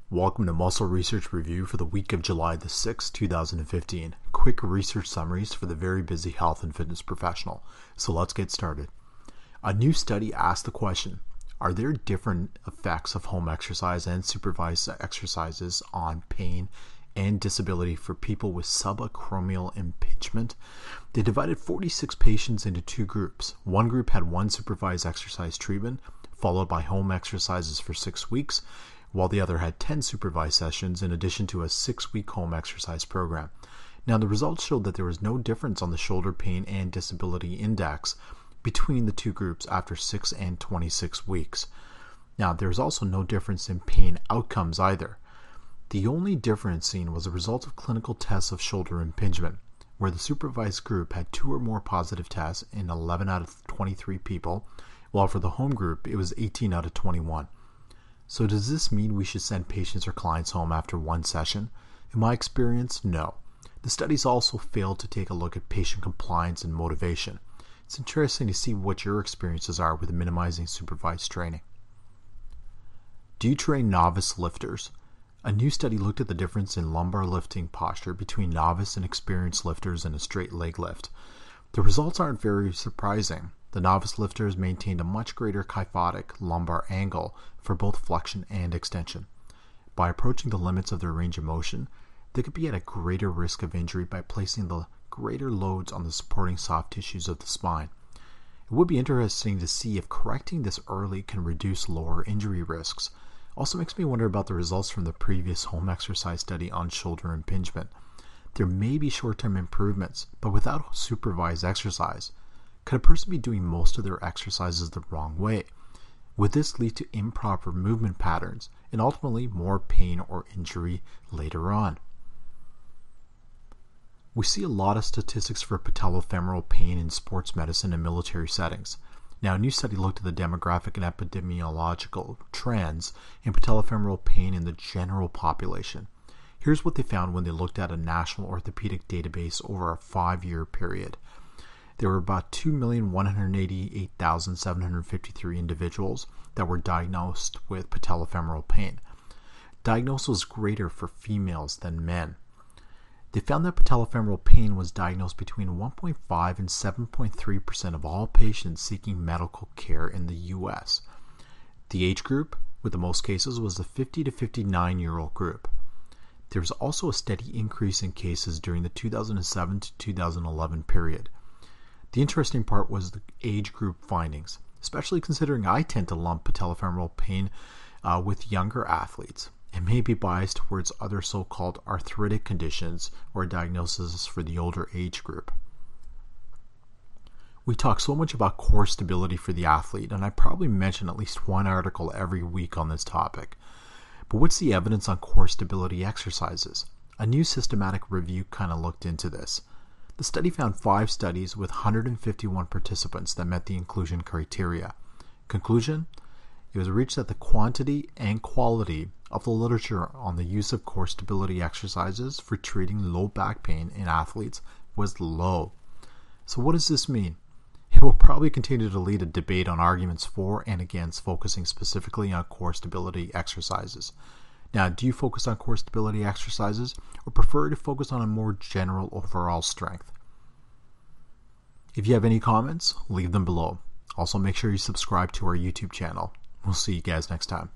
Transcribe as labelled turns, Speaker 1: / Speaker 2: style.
Speaker 1: Welcome to Muscle Research Review for the week of July the 6th, 2015. Quick research summaries for the very busy health and fitness professional. So let's get started. A new study asked the question, are there different effects of home exercise and supervised exercises on pain and disability for people with subacromial impingement? They divided 46 patients into two groups. One group had one supervised exercise treatment, followed by home exercises for 6 weeks, while the other had 10 supervised sessions in addition to a 6-week home exercise program. Now, the results showed that there was no difference on the shoulder pain and disability index between the two groups after 6 and 26 weeks. Now, there was also no difference in pain outcomes either. The only difference seen was a result of clinical tests of shoulder impingement, where the supervised group had 2 or more positive tests in 11 out of 23 people, while for the home group it was 18 out of 21. So does this mean we should send patients or clients home after one session? In my experience, no. The studies also failed to take a look at patient compliance and motivation. It's interesting to see what your experiences are with minimizing supervised training. Do you train novice lifters? A new study looked at the difference in lumbar lifting posture between novice and experienced lifters in a straight leg lift. The results aren't very surprising. The novice lifters maintained a much greater kyphotic lumbar angle for both flexion and extension. By approaching the limits of their range of motion, they could be at a greater risk of injury by placing the greater loads on the supporting soft tissues of the spine. It would be interesting to see if correcting this early can reduce lower injury risks. Also makes me wonder about the results from the previous home exercise study on shoulder impingement. There may be short-term improvements, but without supervised exercise, could a person be doing most of their exercises the wrong way? Would this lead to improper movement patterns and ultimately more pain or injury later on? We see a lot of statistics for patellofemoral pain in sports medicine and military settings. Now, a new study looked at the demographic and epidemiological trends in patellofemoral pain in the general population. Here's what they found when they looked at a national orthopedic database over a 5-year period. There were about 2,188,753 individuals that were diagnosed with patellofemoral pain. Diagnosis was greater for females than men. They found that patellofemoral pain was diagnosed between 1.5 and 7.3% of all patients seeking medical care in the U.S. The age group with the most cases was the 50 to 59-year-old group. There was also a steady increase in cases during the 2007 to 2011 period. The interesting part was the age group findings, especially considering I tend to lump patellofemoral pain with younger athletes. It may be biased towards other so-called arthritic conditions or diagnoses for the older age group. We talk so much about core stability for the athlete, and I probably mention at least one article every week on this topic. But what's the evidence on core stability exercises? A new systematic review kind of looked into this. The study found 5 studies with 151 participants that met the inclusion criteria. Conclusion? It was reached that the quantity and quality of the literature on the use of core stability exercises for treating low back pain in athletes was low. So what does this mean? It will probably continue to lead a debate on arguments for and against focusing specifically on core stability exercises. Now, do you focus on core stability exercises or prefer to focus on a more general overall strength? If you have any comments, leave them below. Also, make sure you subscribe to our YouTube channel. We'll see you guys next time.